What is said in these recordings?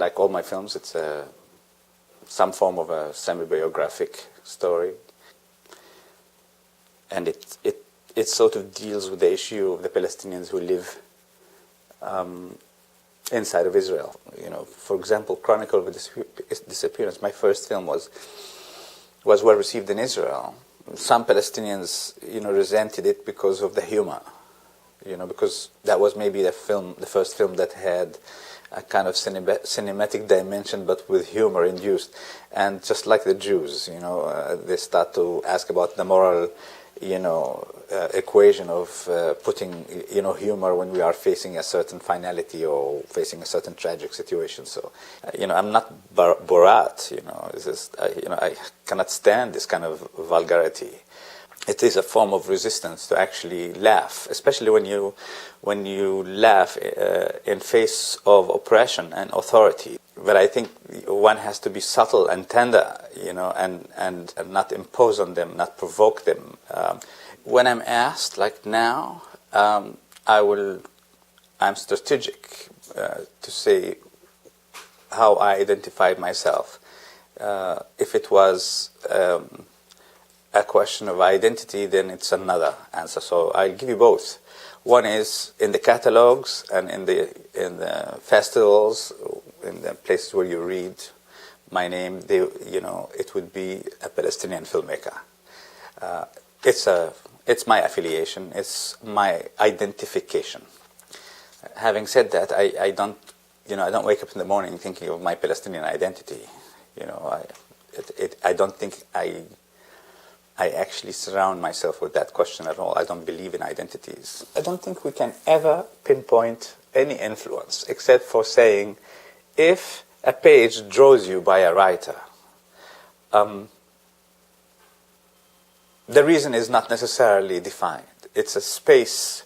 like all my films, it's some form of a semi-biographic story. And it sort of deals with the issue of the Palestinians who live inside of Israel. For example, Chronicle of a Disappearance, my first film, was well received in Israel. Some Palestinians, resented it because of the humor, because that was maybe the first film that had a kind of cinematic dimension, but with humor induced. And just like the Jews, they start to ask about the moral, equation of putting, humor when we are facing a certain finality or facing a certain tragic situation. So, I'm not Borat, It's just, I cannot stand this kind of vulgarity. It is a form of resistance to actually laugh, especially when you laugh in face of oppression and authority. But I think one has to be subtle and tender, and not impose on them, not provoke them. When I'm asked, like now, I'm strategic to say how I identified myself. If it was a question of identity, then it's another answer. So I'll give you both. One is in the catalogs and in the festivals, in the places where you read my name, it would be a Palestinian filmmaker. It's my affiliation. It's my identification. Having said that, I don't wake up in the morning thinking of my Palestinian identity. I don't think I actually surround myself with that question at all. I don't believe in identities. I don't think we can ever pinpoint any influence except for saying, if a page draws you by a writer, the reason is not necessarily defined. It's a space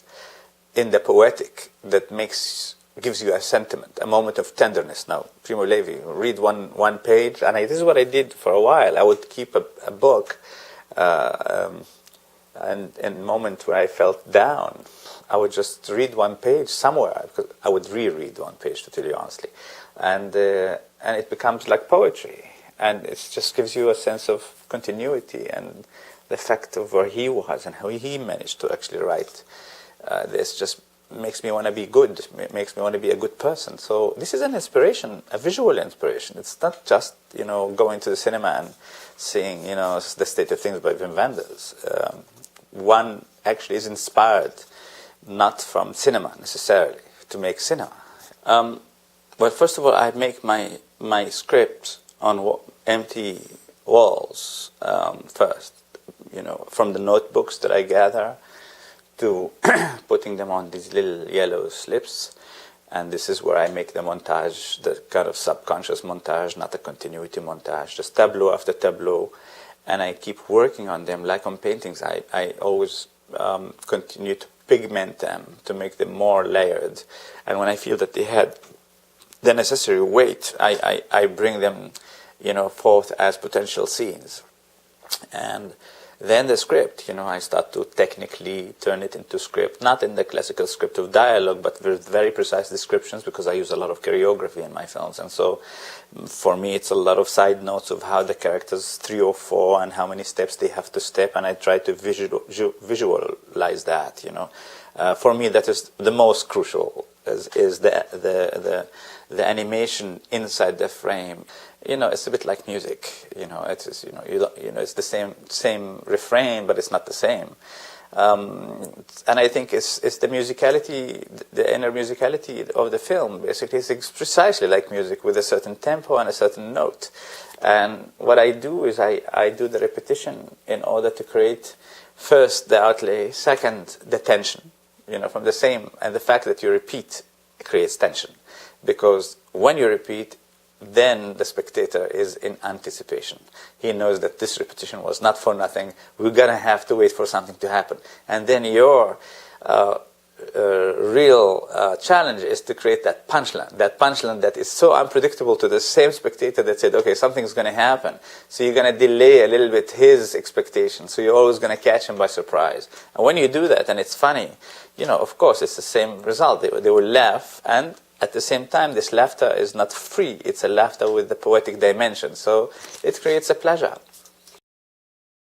in the poetic that gives you a sentiment, a moment of tenderness. Now, Primo Levi, read one page, and this is what I did for a while. I would keep a book, and in a moment where I felt down, I would just read one page somewhere. Because I would reread one page, to tell you honestly, and it becomes like poetry, and it just gives you a sense of continuity and the fact of where he was and how he managed to actually write this. Just makes me want to be good, makes me want to be a good person. So this is an inspiration, a visual inspiration. It's not just, going to the cinema and seeing, The State of Things by Wim Wenders. One actually is inspired not from cinema necessarily to make cinema. Well, first of all, I make my script on empty walls first, from the notebooks that I gather to putting them on these little yellow slips. And this is where I make the montage, the kind of subconscious montage, not a continuity montage, just tableau after tableau. And I keep working on them like on paintings. I always continue to pigment them to make them more layered. And when I feel that they had the necessary weight, I bring them, forth as potential scenes. And then the script, I start to technically turn it into script, not in the classical script of dialogue, but with very precise descriptions, because I use a lot of choreography in my films. And so for me, it's a lot of side notes of how the characters, 3 or 4, and how many steps they have to step, and I try to visualize that, For me, that is the most crucial, is the animation inside the frame. It's a bit like music. It is. It's the same refrain, but it's not the same. And I think it's the musicality, the inner musicality of the film. Basically, it's precisely like music, with a certain tempo and a certain note. And what I do is I do the repetition in order to create first the outlay, second the tension. From the same, and the fact that you repeat creates tension, because when you repeat, then the spectator is in anticipation. He knows that this repetition was not for nothing. We're going to have to wait for something to happen. And then your real challenge is to create that punchline that is so unpredictable to the same spectator that said, okay, something's going to happen. So you're going to delay a little bit his expectation. So you're always going to catch him by surprise. And when you do that, and it's funny, of course, it's the same result. They will laugh, and at the same time, this laughter is not free. It's a laughter with the poetic dimension. So it creates a pleasure.